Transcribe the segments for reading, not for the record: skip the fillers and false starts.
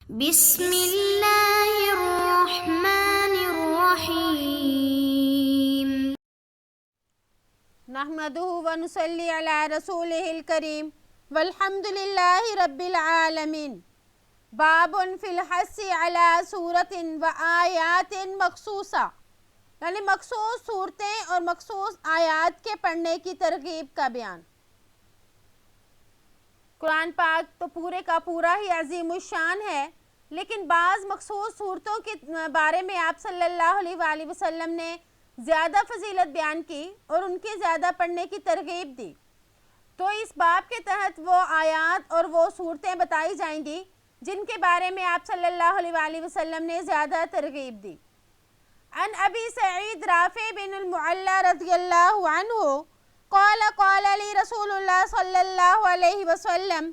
بسم اللہ الرحمن الرحیم نحمدہ ونصلی علی رسولہ الکریم والحمد للہ رب العالمین باب فی الحث علی سورۃ و آیات مخصوصہ، یعنی مخصوص صورتیں اور مخصوص آیات کے پڑھنے کی ترغیب کا بیان۔ قرآن پاک تو پورے کا پورا ہی عظیم الشان ہے، لیکن بعض مخصوص صورتوں کے بارے میں آپ صلی اللہ علیہ وآلہ وسلم نے زیادہ فضیلت بیان کی اور ان کے زیادہ پڑھنے کی ترغیب دی۔ تو اس باب کے تحت وہ آیات اور وہ صورتیں بتائی جائیں گی جن کے بارے میں آپ صلی اللہ علیہ وآلہ وسلم نے زیادہ ترغیب دی۔ عن ابی سعید رافع بن المعلی رضی اللہ عنہ قال قال لی رسول اللہ صلی اللہ علیہ وسلم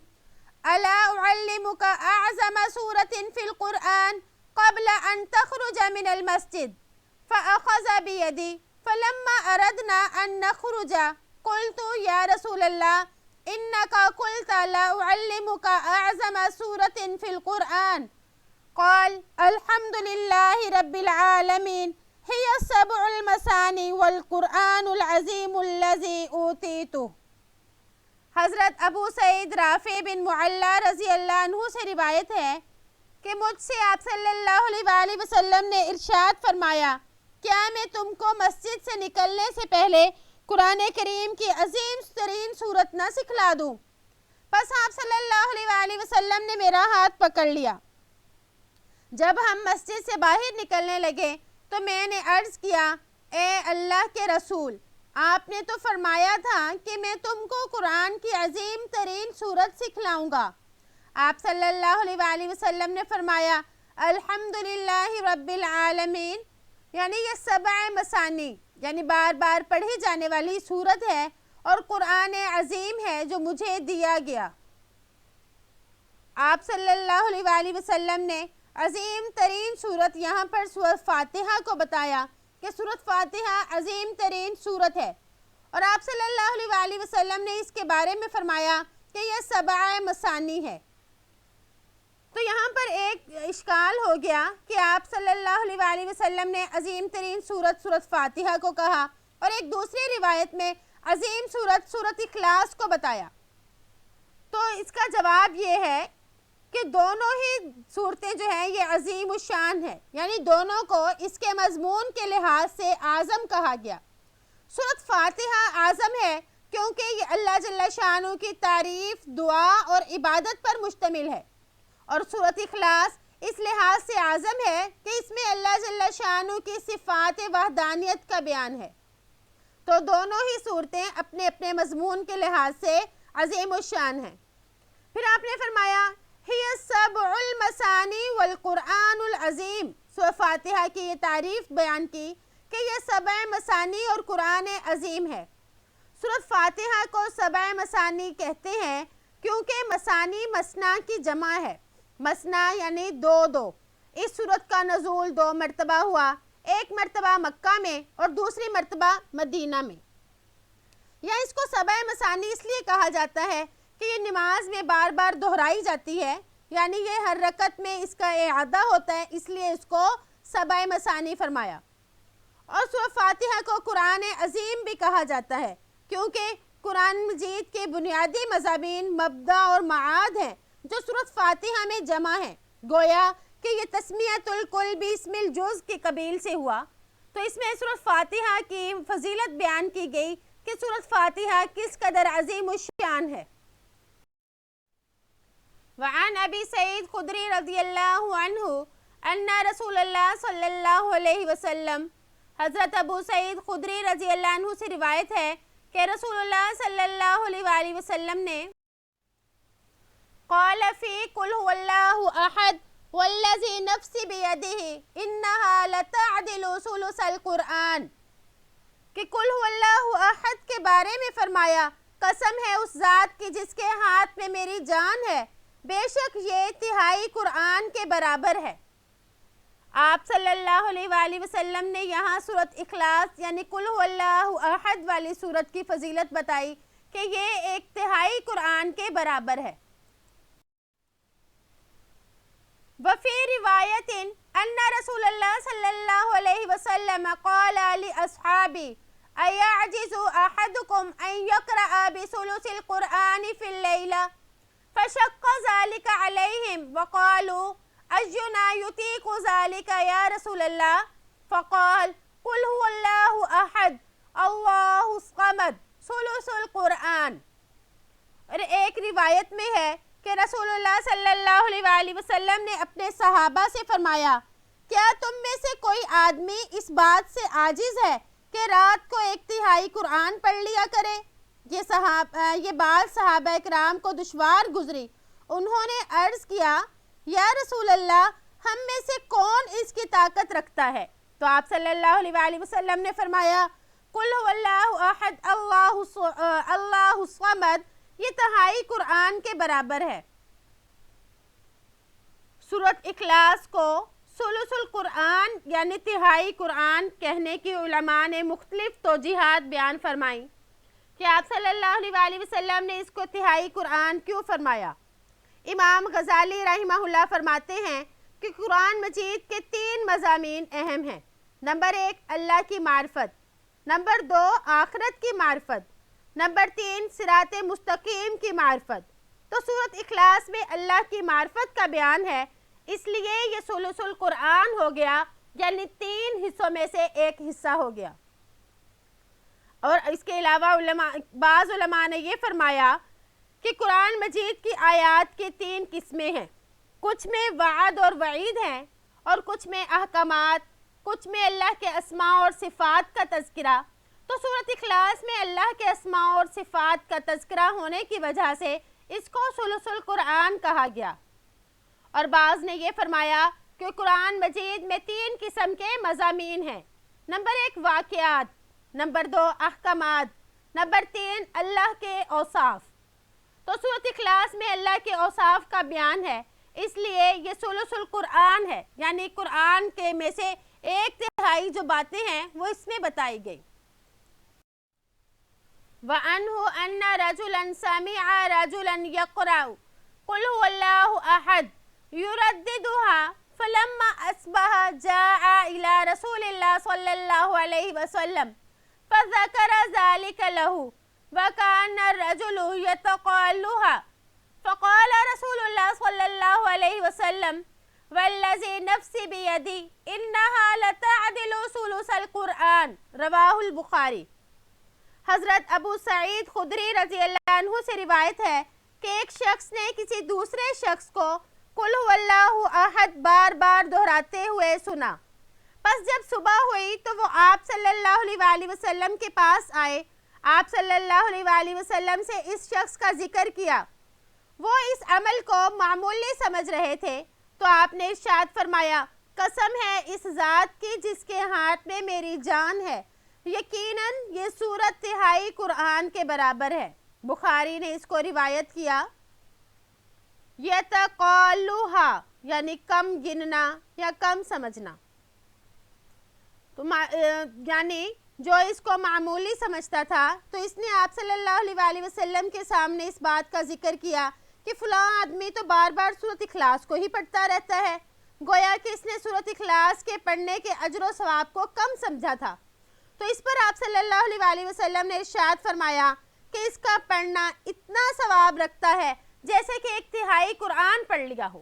الا اعلمک اعظم سورة فی القرآن قبل ان تخرج من المسجد فاخذ بیدی فلما اردنا ان نخرج قلت یا رسول اللہ انک قلت لا اعلمک اعظم سورة فی القرآن قال الحمد للہ رب العالمین ہی السبع المثانی والقرآن العظیم الذی اوتیتہ۔ حضرت ابو سعید رافع بن معلی رضی اللہ عنہ سے روایت ہے کہ مجھ سے آپ صلی اللہ علیہ وآلہ وسلم نے ارشاد فرمایا، کیا میں تم کو مسجد سے نکلنے سے پہلے قرآن کریم کی عظیم ترین صورت نہ سکھلا دوں؟ پس آپ صلی اللہ علیہ وآلہ وسلم نے میرا ہاتھ پکڑ لیا۔ جب ہم مسجد سے باہر نکلنے لگے تو میں نے عرض کیا، اے اللہ کے رسول، آپ نے تو فرمایا تھا کہ میں تم کو قرآن کی عظیم ترین صورت سکھلاؤں گا۔ آپ صلی اللہ علیہ وآلہ وسلم نے فرمایا، الحمدللہ رب العالمین، یعنی یہ سبع مثانی یعنی بار بار پڑھی جانے والی صورت ہے اور قرآن عظیم ہے جو مجھے دیا گیا۔ آپ صلی اللہ علیہ وآلہ وسلم نے عظیم ترین صورت یہاں پر سورۃ فاتحہ کو بتایا کہ سورۃ فاتحہ عظیم ترین صورت ہے، اور آپ صلی اللہ علیہ وآلہ وسلم نے اس کے بارے میں فرمایا کہ یہ سبع مثانی ہے۔ تو یہاں پر ایک اشکال ہو گیا کہ آپ صلی اللہ علیہ وآلہ وسلم نے عظیم ترین سورۃ فاتحہ کو کہا اور ایک دوسری روایت میں عظیم سورۃ اخلاص کو بتایا۔ تو اس کا جواب یہ ہے کہ دونوں ہی صورتیں جو ہیں یہ عظیم الشان ہے، یعنی دونوں کو اس کے مضمون کے لحاظ سے اعظم کہا گیا۔ سورۃ فاتحہ اعظم ہے کیونکہ یہ اللہ جل شانہ کی تعریف، دعا اور عبادت پر مشتمل ہے، اور سورۃ اخلاص اس لحاظ سے اعظم ہے کہ اس میں اللہ جل شانہ کی صفات وحدانیت کا بیان ہے۔ تو دونوں ہی صورتیں اپنے اپنے مضمون کے لحاظ سے عظیم الشان ہیں۔ پھر آپ نے فرمایا ہی السبع المثانی والقرآن العظیم، سورۃ فاتحہ کی یہ تعریف بیان کی کہ یہ سبع مثانی اور قرآن عظیم ہے۔ سورۃ فاتحہ کو سبع مثانی کہتے ہیں کیونکہ مثانی مثنا کی جمع ہے، مثنا یعنی دو دو۔ اس سورت کا نزول 2 مرتبہ ہوا، ایک مرتبہ مکہ میں اور دوسری مرتبہ مدینہ میں۔ یا اس کو سبع مثانی اس لیے کہا جاتا ہے کہ یہ نماز میں بار بار دہرائی جاتی ہے، یعنی یہ ہر رکعت میں اس کا اعادہ ہوتا ہے، اس لیے اس کو سبع مثانی فرمایا۔ اور سورۃ فاتحہ کو قرآن عظیم بھی کہا جاتا ہے کیونکہ قرآن مجید کے بنیادی مضامین مبدأ اور معاد ہیں جو سورۃ فاتحہ میں جمع ہیں، گویا کہ یہ تسمیۃ الکل بھی اسم الجز کے قبیل سے ہوا۔ تو اس میں سورۃ فاتحہ کی فضیلت بیان کی گئی کہ سورۃ فاتحہ کس قدر عظیم الشان ہے۔ وعن ابی سعید خدری رضی اللہ عنہ ان رسول اللہ صلی اللہ علیہ وسلم، حضرت ابو سعید خدری رضی اللہ عنہ سے روایت ہے کہ رسول اللہ صلی اللہ علیہ وآلہ وسلم نے قال فی قل هو اللہ احد والذی نفسی بیدہ انہا لتعدل ثلث القرآن، کہ قل هو اللہ احد کے بارے میں فرمایا، قسم ہے اس ذات کی جس کے ہاتھ میں میری جان ہے، بے شک یہ تہائی قرآن کے برابر ہے۔ آپ صلی اللہ علیہ وآلہ وسلم نے یہاں سورۃ اخلاص یعنی قل هو اللہ احد والی سورت کی فضیلت بتائی کہ یہ ایک تہائی قرآن کے برابر ہے۔ رواية أن رسول الله صلى الله عليه وسلم قال لأصحابه أيعجز أحدكم أن يقرأ بثلث القرآن في الليلة فشق ذلك عليهم وقالوا أينا يطيق ذلك يا رسول الله فقال قل هو الله أحد اللہ الصمد ثلث القرآن. اور ایک روایت میں ہے کہ رسول اللہ صلی اللہ علیہ وآلہ وسلم نے اپنے صحابہ سے فرمایا کیا تم میں سے کوئی آدمی اس بات سے عاجز ہے کہ رات کو 1/3 قرآن پڑھ لیا کرے؟ یہ بات صحابہ کرام کو دشوار گزری. انہوں نے عرض کیا یا رسول اللہ ہم میں سے کون اس کی طاقت رکھتا ہے؟ تو آپ صلی اللہ علیہ وآلہ وسلم نے فرمایا قل هو اللہ احد اللہ الصمد، یہ 1/3 قرآن کے برابر ہے. سورۃ اخلاص کو ثلث القرآن یعنی 1/3 قرآن کہنے کی علماء نے مختلف توجیحات بیان فرمائیں کہ آپ صلی اللہ علیہ وآلہ وسلم نے اس کو 1/3 قرآن کیوں فرمایا. امام غزالی رحمہ اللہ فرماتے ہیں کہ قرآن مجید کے 3 مضامین اہم ہیں. نمبر 1 اللہ کی معرفت، نمبر 2 آخرت کی معرفت، نمبر 3 صراط مستقیم کی معرفت. تو سورۃ اخلاص میں اللہ کی معرفت کا بیان ہے، اس لیے یہ ثلث القرآن ہو گیا، یعنی 3 حصوں میں سے ایک حصہ ہو گیا. اور اس کے علاوہ بعض علماء نے یہ فرمایا کہ قرآن مجید کی آیات کی 3 قسمیں ہیں. کچھ میں وعد اور وعید ہیں اور کچھ میں احکامات، کچھ میں اللہ کے اسماء اور صفات کا تذکرہ. تو سورۃ اخلاص میں اللہ کے اسماء اور صفات کا تذکرہ ہونے کی وجہ سے اس کو ثلث القرآن کہا گیا. اور بعض نے یہ فرمایا کہ قرآن مجید میں 3 قسم کے مضامین ہیں. نمبر 1 واقعات، نمبر 2 احکامات، نمبر 3 اللہ کے اوصاف. تو سورۃ اخلاص میں اللہ کے اوصاف کا بیان ہے، اس لیے یہ ثلث القرآن ہے، یعنی قرآن کے میں سے 1/3 جو باتیں ہیں وہ اس میں بتائی گئی. وَأَنْهُ أَنَّ رَجُلًا سَمِعَ رَجُلًا يَقْرَأُ قُلْ هُوَ اللَّهُ أَحَدٌ يُرَدِّدُهَا فَلَمَّا أَصْبَحَ جَاءَ إِلَى رَسُولِ اللَّهِ صَلَّى اللَّهُ عَلَيْهِ وَسَلَّمَ فَذَكَرَ ذَلِكَ لَهُ وَكَانَ الرَّجُلُ يَتَقَالُّهَا فَقَالَ رَسُولُ اللَّهِ صَلَّى اللَّهُ عَلَيْهِ وَسَلَّمَ وَالَّذِي نَفْسِي بِيَدِهِ إِنَّهَا لَتَعْدِلُ ثُلُثَ الْقُرْآنِ رواہ البخاری. حضرت ابو سعید خدری رضی اللہ عنہ سے روایت ہے کہ ایک شخص نے کسی دوسرے شخص کو قل هو اللہ احد بار بار دہراتے ہوئے سنا. پس جب صبح ہوئی تو وہ آپ صلی اللہ علیہ وآلہ وسلم کے پاس آئے. آپ صلی اللہ علیہ وآلہ وسلم سے اس شخص کا ذکر کیا. وہ اس عمل کو معمولی سمجھ رہے تھے تو آپ نے ارشاد فرمایا قسم ہے اس ذات کی جس کے ہاتھ میں میری جان ہے، یقیناً یہ سورۃ 1/3 قرآن کے برابر ہے. بخاری نے اس کو روایت کیا. یتقالُّہا یعنی کم گننا یا کم سمجھنا. تو یعنی جو اس کو معمولی سمجھتا تھا تو اس نے آپ صلی اللہ علیہ وآلہ وسلم کے سامنے اس بات کا ذکر کیا کہ فلاں آدمی تو بار بار سورۃ اخلاص کو ہی پڑھتا رہتا ہے. گویا کہ اس نے سورۃ اخلاص کے پڑھنے کے اجر و ثواب کو کم سمجھا تھا. تو اس پر آپ صلی اللہ علیہ وآلہ وسلم نے ارشاد فرمایا کہ اس کا پڑھنا اتنا ثواب رکھتا ہے جیسے کہ 1/3 قرآن پڑھ لیا ہو.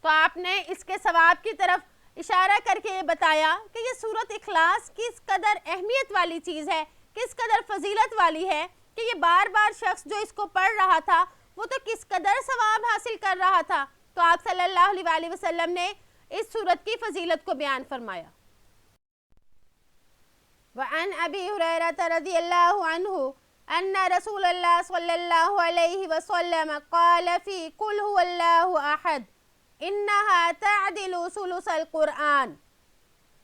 تو آپ نے اس کے ثواب کی طرف اشارہ کر کے یہ بتایا کہ یہ سورۃ اخلاص کس قدر اہمیت والی چیز ہے، کس قدر فضیلت والی ہے کہ یہ بار بار شخص جو اس کو پڑھ رہا تھا وہ تو کس قدر ثواب حاصل کر رہا تھا. تو آپ صلی اللہ علیہ وآلہ وسلم نے اس سورت کی فضیلت کو بیان فرمایا. وعن ابی ہریرہ رضی اللہ عنہ ان رسول اللہ صلی اللہ علیہ وسلم قال فی قل هو اللہ احد انہا تعدل ثلث القرآن.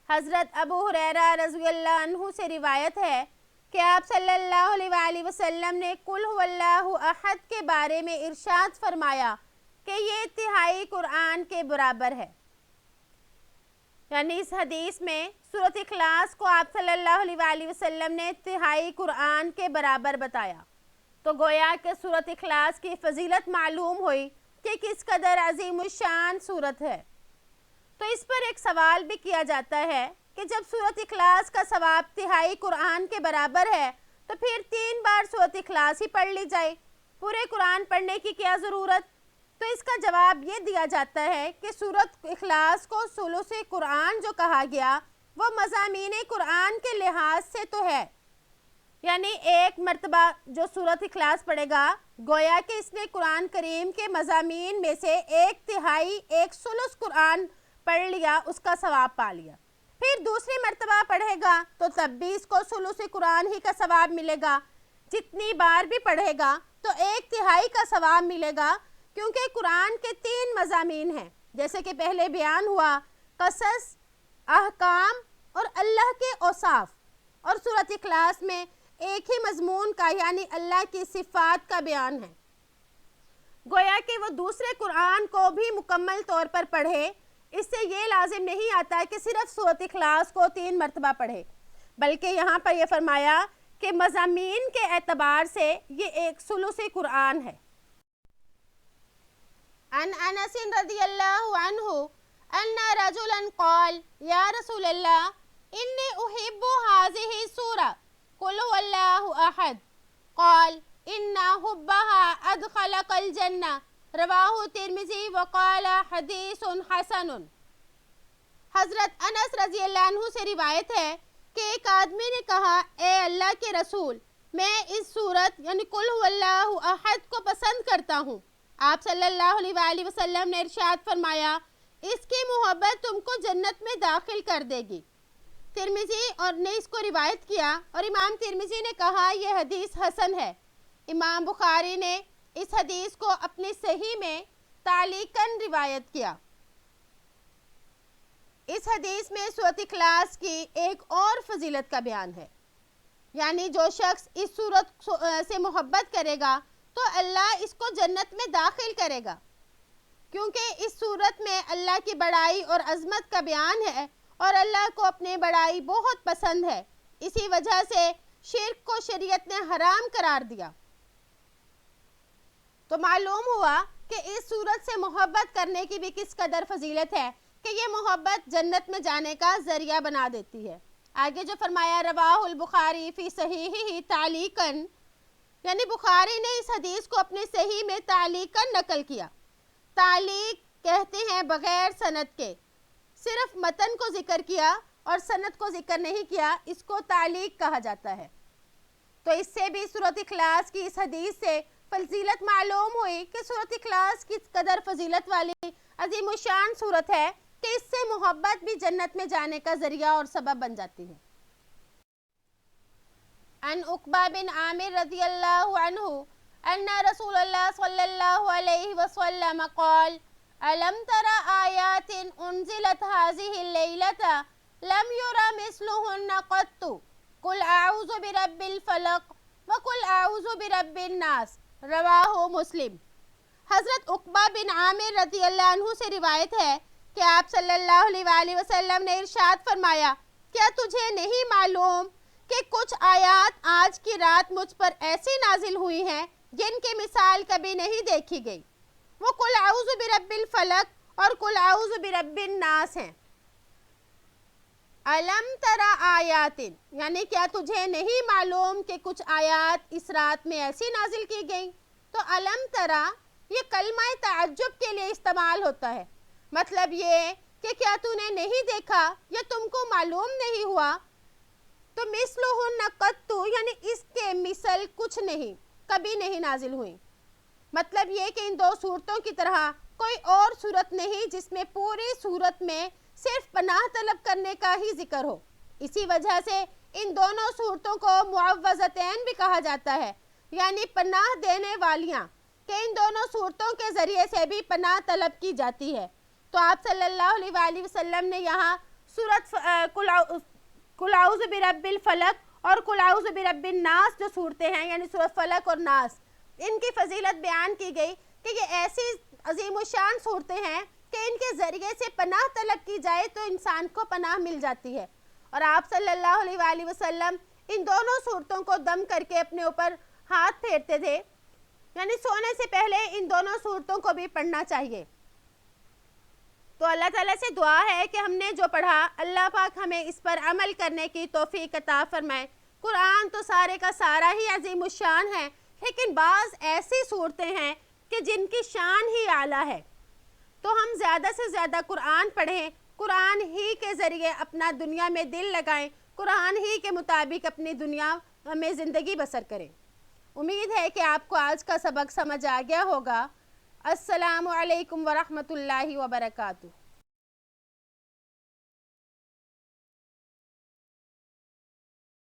حضرت ابو ہریرہ رضی اللہ عنہ سے روایت ہے کہ آپ صلی اللہ علیہ وآلہ وسلم نے قل هو اللہ احد کے بارے میں ارشاد فرمایا کہ یہ 1/3 قرآن کے برابر ہے. یعنی اس حدیث میں سورۃ اخلاص کو آپ صلی اللہ علیہ وآلہ وسلم نے 1/3 قرآن کے برابر بتایا. تو گویا کہ سورۃ اخلاص کی فضیلت معلوم ہوئی کہ کس قدر عظیم الشان سورت ہے. تو اس پر ایک سوال بھی کیا جاتا ہے کہ جب سورۃ اخلاص کا ثواب تہائی قرآن کے برابر ہے تو پھر 3 بار سورۃ اخلاص ہی پڑھ لی جائے، پورے قرآن پڑھنے کی کیا ضرورت؟ تو اس کا جواب یہ دیا جاتا ہے کہ سورۃ اخلاص کو ثلث قرآن جو کہا گیا وہ مضامین قرآن کے لحاظ سے تو ہے، یعنی ایک مرتبہ جو سورۃ اخلاص پڑھے گا گویا کہ اس نے قرآن کریم کے مضامین میں سے 1/3 ایک ثلث قرآن پڑھ لیا، اس کا ثواب پا لیا۔ پھر دوسری مرتبہ پڑھے گا تو تب بھی اس کو ثلث قرآن ہی کا ثواب ملے گا، جتنی بار بھی پڑھے گا تو 1/3 کا ثواب ملے گا، کیونکہ قرآن کے 3 مضامین ہیں جیسے کہ پہلے بیان ہوا، قصص، احکام اور اللہ کے اوصاف، اور سورۃ اخلاص میں ایک ہی مضمون کا یعنی اللہ کی صفات کا بیان ہے۔ گویا کہ وہ دوسرے قرآن کو بھی مکمل طور پر پڑھے، اس سے یہ لازم نہیں آتا کہ صرف سورۃ اخلاص کو 3 مرتبہ پڑھے، بلکہ یہاں پر یہ فرمایا کہ مضامین کے اعتبار سے یہ ایک ثلث قرآن ہے۔ عن انس رضی اللہ عنہ ان رجلا قال یا رسول اللہ انی احب هذه السورة قل هو الله احد قال ان حبها ادخلك الجنة رواہ ترمذی وقال حدیث حسن۔ حضرت انس رضی اللہ عنہ سے روایت ہے کہ ایک آدمی نے کہا، اے اللہ کے رسول، میں اس سورت یعنی قل هو اللہ احد کو پسند کرتا ہوں۔ آپ صلی اللہ علیہ وآلہ وسلم نے ارشاد فرمایا، اس کی محبت تم کو جنت میں داخل کر دے گی۔ ترمذی اور نے اس کو روایت کیا اور امام ترمذی نے کہا یہ حدیث حسن ہے۔ امام بخاری نے اس حدیث کو اپنی صحیح میں تعلیقاً روایت کیا۔ اس حدیث میں سورۃ اخلاص کی ایک اور فضیلت کا بیان ہے، یعنی جو شخص اس سورت سے محبت کرے گا تو اللہ اس کو جنت میں داخل کرے گا، کیونکہ اس سورت میں اللہ کی بڑائی اور عظمت کا بیان ہے اور اللہ کو اپنی بڑائی بہت پسند ہے، اسی وجہ سے شرک کو شریعت نے حرام قرار دیا۔ تو معلوم ہوا کہ اس سورت سے محبت کرنے کی بھی کس قدر فضیلت ہے کہ یہ محبت جنت میں جانے کا ذریعہ بنا دیتی ہے۔ آگے جو فرمایا رواہ البخاری فی صحیحہ تعلیقاً، یعنی بخاری نے اس حدیث کو اپنی صحیح میں تعلیقاً نقل کیا۔ تعلیق کہتے ہیں بغیر سند کے، صرف متن کو ذکر کیا اور سند کو ذکر نہیں کیا، اس کو تعلیق کہا جاتا ہے۔ تو اس سے بھی سورۃ اخلاص کی اس حدیث سے فضیلت معلوم ہوئی کہ سورۃ اخلاص کس قدر فضیلت والی عظیم الشان سورت ہے کہ اس سے محبت بھی جنت میں جانے کا ذریعہ اور سبب بن جاتی ہے۔ عن عقبہ بن عامر رضی اللہ عنہ ان رسول اللہ صلی اللہ علیہ وسلم قال ألم تر آيات أنزلت هذه الليلة لم يرى مثلهن قط قل أعوذ برب الفلق وقل أعوذ برب الناس رواہ مسلم۔ حضرت عقبہ بن عامر رضی اللہ عنہ سے روایت ہے کہ آپ صلی اللہ علیہ وآلہ وسلم نے ارشاد فرمایا، کیا تجھے نہیں معلوم کہ کچھ آیات آج کی رات مجھ پر ایسی نازل ہوئی ہیں جن کی مثال کبھی نہیں دیکھی گئی؟ وہ قل اعوذ برب الفلق اور قل اعوذ برب الناس ہیں۔ علم ترى آیات، یعنی کیا تجھے نہیں معلوم کہ کچھ آیات اس رات میں ایسی نازل کی گئی؟ تو علم ترى یہ کلمہ تعجب کے لیے استعمال ہوتا ہے، مطلب یہ کہ کیا تو نے نہیں دیکھا یا تم کو معلوم نہیں ہوا؟ تو مثلہن قط، یعنی اس کے مثل کچھ نہیں، کبھی نہیں نازل ہوئی۔ مطلب یہ کہ ان 2 صورتوں کی طرح کوئی اور صورت نہیں جس میں پوری صورت میں صرف پناہ طلب کرنے کا ہی ذکر ہو۔ اسی وجہ سے ان دونوں صورتوں کو معوذتین بھی کہا جاتا ہے، یعنی پناہ دینے والیاں، کہ ان دونوں صورتوں کے ذریعے سے بھی پناہ طلب کی جاتی ہے۔ تو آپ صلی اللہ علیہ وآلہ وسلم نے یہاں سورت قل اعوذ برب الفلق اور قل اعوذ برب الناس جو صورتیں ہیں، یعنی سورت فلق اور ناس، ان کی فضیلت بیان کی گئی کہ یہ ایسی عظیم الشان صورتیں ہیں کہ ان کے ذریعے سے پناہ طلب کی جائے تو انسان کو پناہ مل جاتی ہے۔ اور آپ صلی اللہ علیہ وآلہ وسلم ان دونوں صورتوں کو دم کر کے اپنے اوپر ہاتھ پھیرتے تھے، یعنی سونے سے پہلے ان دونوں صورتوں کو بھی پڑھنا چاہیے۔ تو اللہ تعالیٰ سے دعا ہے کہ ہم نے جو پڑھا اللہ پاک ہمیں اس پر عمل کرنے کی توفیق عطا فرمائے۔ قرآن تو سارے کا سارا ہی عظیم الشان ہے، لیکن بعض ایسی صورتیں ہیں کہ جن کی شان ہی اعلیٰ ہے، تو ہم زیادہ سے زیادہ قرآن پڑھیں، قرآن ہی کے ذریعے اپنا دنیا میں دل لگائیں، قرآن ہی کے مطابق اپنی دنیا میں زندگی بسر کریں۔ امید ہے کہ آپ کو آج کا سبق سمجھ آ گیا ہوگا۔ السلام علیکم ورحمۃ اللہ وبرکاتہ۔